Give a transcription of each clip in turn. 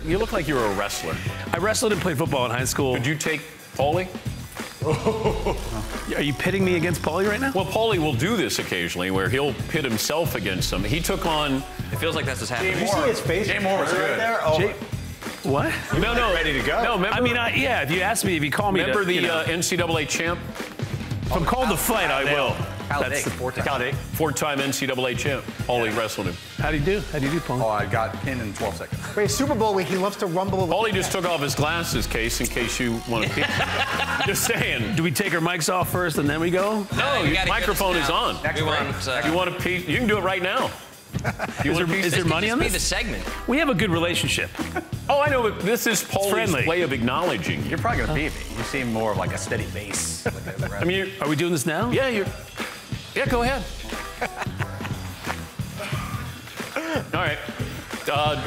You look like you were a wrestler. I wrestled and played football in high school. Could you take Paulie? Are you pitting me against Paulie right now? Well, Paulie will do this occasionally where he'll pit himself against him. He took on... It feels like that's what's happening. Did you see his face? Jay Moore was good. Right there? Oh. What? No. Ready to go. No, remember, I mean, yeah, if you ask me, if you call me remember to, the you know, NCAA champ? if I'm called to fight, I will. That's the Four-time NCAA champ. Paulie wrestled him. How'd he do? Paulie? Oh, I got pinned in 12 seconds. Wait, Super Bowl week, he loves to rumble. Paulie just took off his glasses, Case, in case you want to peek. Just saying. Do we take our mics off first and then we go? No, your microphone is on. We want, You want to peek? You can do it right now. Is there money on this? Be this? the segment. We have a good relationship. Oh, I know, but this is Paulie's friendly. way of acknowledging you. You're probably going to beat me. You seem more of like a steady base. I mean, Are we doing this now? yeah, go ahead. All right.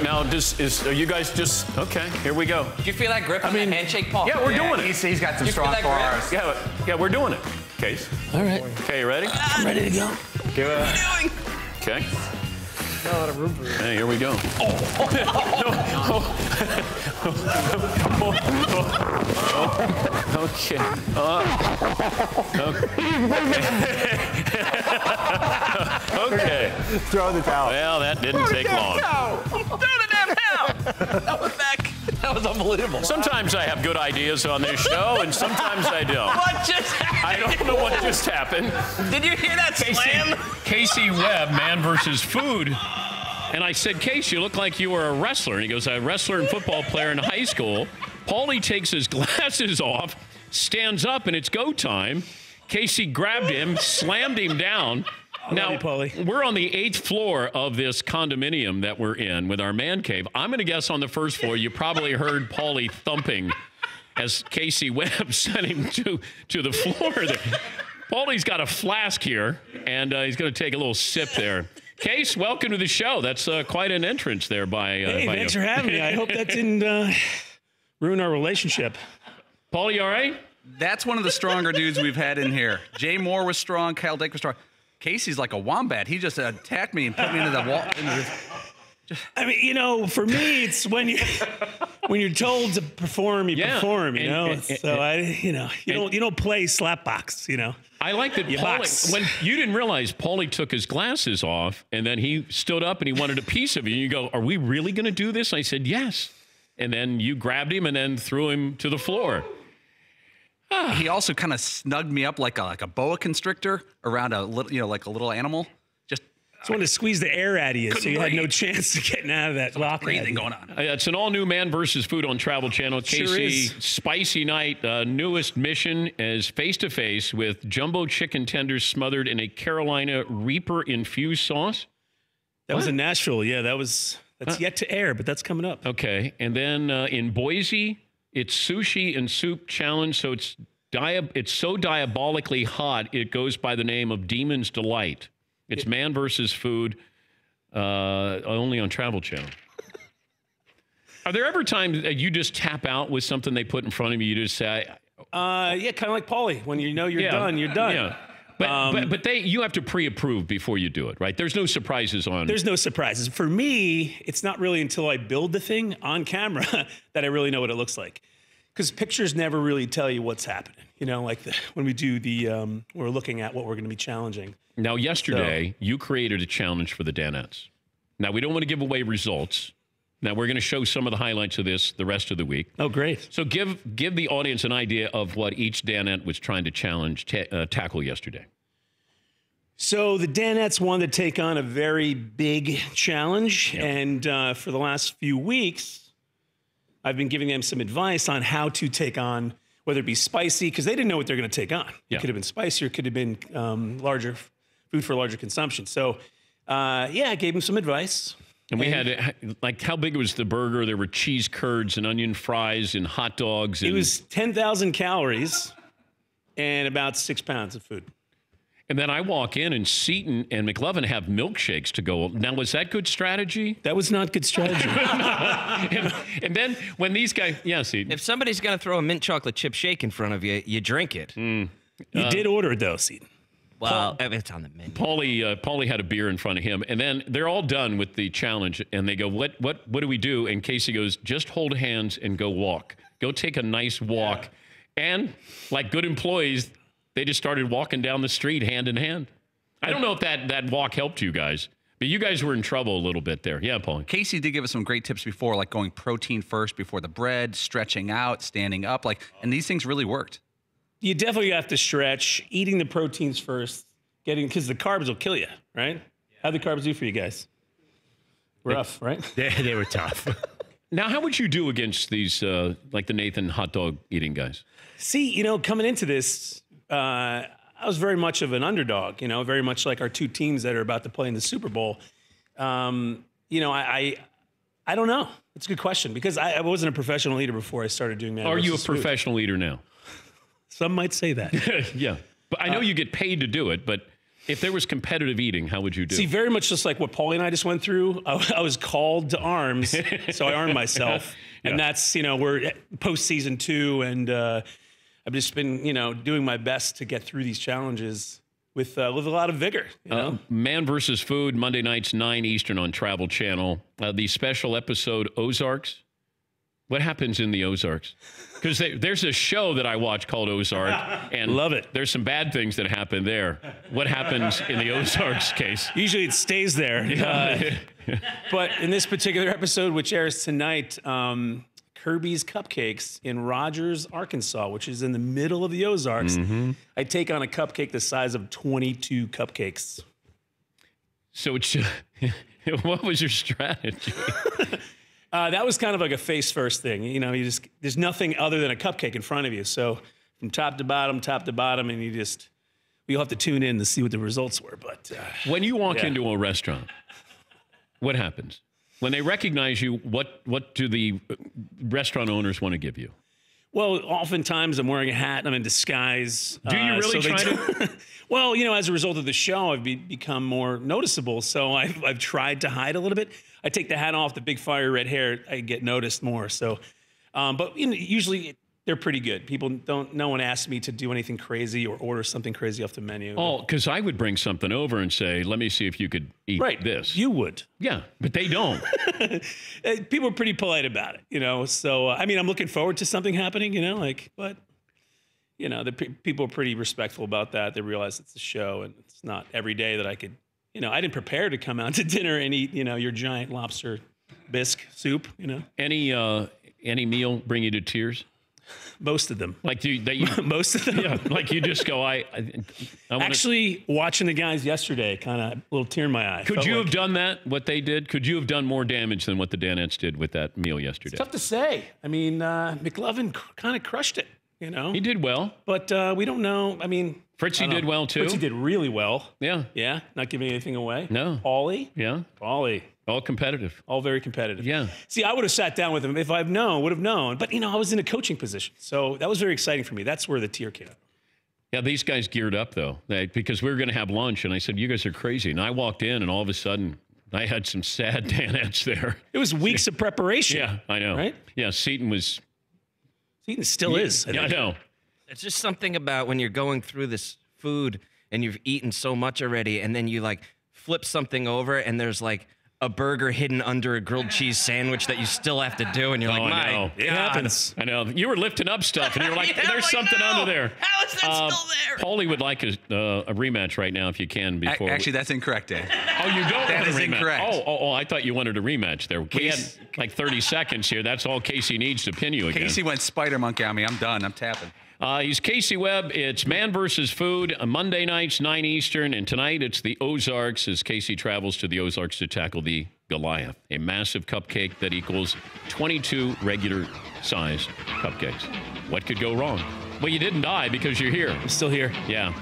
Now, are you guys just, okay, here we go. Do you feel that grip on the handshake, Paul? Yeah, we're doing it. He's got some You feel strong that grip? bars. Yeah, we're doing it. Case. All right. Okay, you ready? I'm ready to go. Give it Okay. Not a lot of room for you. Hey, here we go. Okay. Okay. Throw the towel. Well, that didn't take long. Throw the damn towel! That was back. That was unbelievable. Sometimes I have good ideas on this show, and sometimes I don't. What just happened? I don't know what just happened. Did you hear that slam? Casey Webb, Man versus Food. And I said, Case, you look like you were a wrestler. And he goes, a wrestler and football player in high school. Paulie takes his glasses off, stands up, and it's go time. Casey grabbed him, slammed him down. Now, Paulie. we're on the 8th floor of this condominium that we're in with our man cave. I'm going to guess on the first floor, you probably heard Paulie thumping as Casey Webb sent him to the floor there. Paulie's got a flask here, and he's going to take a little sip there. Case, welcome to the show. That's quite an entrance there by Hey, by thanks you. for having me. I hope that didn't ruin our relationship. Paulie, all right? That's one of the stronger dudes we've had in here. Jay Moore was strong. Kyle Dake was strong. Casey's like a wombat. He just attacked me and put me into the wall. I mean, you know, for me, it's when you're told to perform, you perform. You know, you don't play slap box. You know. I like that Paulie, when you didn't realize Paulie took his glasses off and then he stood up and he wanted a piece of you. And you go, are we really going to do this? I said, yes. And then you grabbed him and then threw him to the floor. He also kind of snugged me up like a boa constrictor around a little, like a little animal. Just wanted to squeeze the air out of you, so you had no chance of getting out of that locker. breathing going on. It's an all-new Man versus Food on Travel Channel. Casey, spicy night. Newest mission is face-to-face with jumbo chicken tenders smothered in a Carolina Reaper-infused sauce. That was in Nashville. Yeah, that's yet to air, but that's coming up. Okay, and then in Boise, it's sushi and soup challenge. So it's so diabolically hot, it goes by the name of Demon's Delight. It's Man versus Food, only on Travel Channel. Are there ever times that you just tap out with something they put in front of you? You just say, yeah, kind of like Paulie. When you know you're done, you're done. Yeah. But you have to pre-approve before you do it, right? There's no surprises on. There's no surprises. For me, it's not really until I build the thing on camera that I really know what it looks like. Because pictures never really tell you what's happening. You know, like when we do we're looking at what we're going to be challenging. Now, yesterday, you created a challenge for the Danettes. Now, we don't want to give away results. Now, we're going to show some of the highlights of this the rest of the week. Oh, great. So give the audience an idea of what each Danette was trying to tackle yesterday. So the Danettes wanted to take on a very big challenge. Yep. And for the last few weeks, I've been giving them some advice on how to take on, whether it be spicy, because they didn't know what they're going to take on. Yeah. It could have been spicy or it could have been food for larger consumption. So, yeah, I gave them some advice. And we had, like, how big was the burger? There were cheese curds and onion fries and hot dogs. And it was 10,000 calories and about 6 pounds of food. And then I walk in and Seton and McLovin have milkshakes to go. Now, was that good strategy? That was not good strategy. and then when these guys, yeah, Seton. If somebody's going to throw a mint chocolate chip shake in front of you, you drink it. You did order it, though, Seton. Well, it's on the menu. Paulie had a beer in front of him, and then they're all done with the challenge, and they go, "What do we do?" And Casey goes, "Just hold hands and go walk. Go take a nice walk." And like good employees, they just started walking down the street hand in hand. I don't know if that walk helped you guys, but you guys were in trouble a little bit there. Yeah, Paulie. Casey did give us some great tips before, like going protein first before the bread, stretching out, standing up, and these things really worked. You definitely have to stretch, eating the proteins first, because the carbs will kill you, right? How'd the carbs do for you guys? Rough, right? They were tough. Now, how would you do against these, like the Nathan hot dog eating guys? See, coming into this, I was very much of an underdog, very much like our two teams that are about to play in the Super Bowl. I don't know. It's a good question because I wasn't a professional eater before I started doing that. Are you a professional eater now? Some might say that. Yeah. But I know you get paid to do it, but if there was competitive eating, how would you do? See, very much just like what Paulie and I just went through. I was called to arms, so I armed myself. Yeah. And that's, we're post-season 2, and I've just been, doing my best to get through these challenges with a lot of vigor. Man versus Food, Monday nights, 9 Eastern on Travel Channel. The special episode, Ozarks. What happens in the Ozarks? Because there's a show that I watch called Ozark, and love it. There's some bad things that happen there. What happens in the Ozarks case? Usually it stays there. But in this particular episode, which airs tonight, Kirby's Cupcakes in Rogers, Arkansas, which is in the middle of the Ozarks. Mm-hmm. I take on a cupcake the size of 22 cupcakes. So it's what was your strategy? That was kind of like a face first thing. There's nothing other than a cupcake in front of you. So from top to bottom, and you'll have to tune in to see what the results were. But when you walk into a restaurant, what happens? When they recognize you, what do the restaurant owners want to give you? Well, oftentimes I'm wearing a hat and I'm in disguise. Do you really try to? Well, as a result of the show, I've become more noticeable. So I've tried to hide a little bit. I take the hat off, the big fiery red hair, I get noticed more. So, but usually they're pretty good. No one asks me to do anything crazy or order something crazy off the menu. Oh, because I would bring something over and say, let me see if you could eat this. You would. Yeah, but they don't. People are pretty polite about it, So, I'm looking forward to something happening, but, the people are pretty respectful about that. They realize it's a show and it's not every day that I could, I didn't prepare to come out to dinner and eat, your giant lobster bisque soup, Any meal bring you to tears? Most of them. Like most of them. Yeah, like you just go, I Actually, watching the guys yesterday, kind of a little tear in my eye. Could you have done that, what they did? Could you have done more damage than what the Danettes did with that meal yesterday? It's tough to say. McLovin kind of crushed it, He did well. But we don't know. Fritzy did well, too. Fritzy did really well. Yeah. Yeah, not giving anything away. No. Paulie? Yeah. Paulie. All competitive. All very competitive. Yeah. See, I would have sat down with him if would have known. But, I was in a coaching position. So that was very exciting for me. That's where the tear came out. Yeah, these guys geared up, though, because we were going to have lunch. And I said, you guys are crazy. And I walked in, and all of a sudden, I had some sad Danettes there. It was weeks of preparation. Yeah, I know. Right? Yeah, Seton still is. I know. It's just something about when you're going through this food and you've eaten so much already, and then you flip something over and there's a burger hidden under a grilled cheese sandwich that you still have to do, and you're I my know. It happens. I know. You were lifting up stuff, and you were like, Yeah, there's something no. under there. How is that still there? Paulie would like a rematch right now if you can. Before Actually, that's incorrect, Dan. Oh, you don't That want a is rematch. incorrect. Oh, I thought you wanted a rematch there. We had like 30 seconds here. That's all Casey needs to pin you again. Casey went spider monkey on me. I'm done. I'm tapping. He's Casey Webb. It's Man versus Food, Monday nights, 9 Eastern. And tonight it's the Ozarks as Casey travels to the Ozarks to tackle the Goliath, a massive cupcake that equals 22 regular-sized cupcakes. What could go wrong? Well, you didn't die because you're here. I'm still here. Yeah.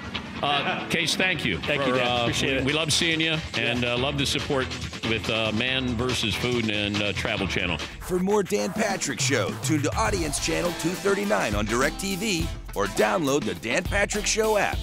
Case, thank you. Thank you, Dan. Appreciate it. We love seeing you and love the support with Man versus Food and Travel Channel. For more Dan Patrick Show, tune to Audience Channel 239 on DirecTV or download the Dan Patrick Show app.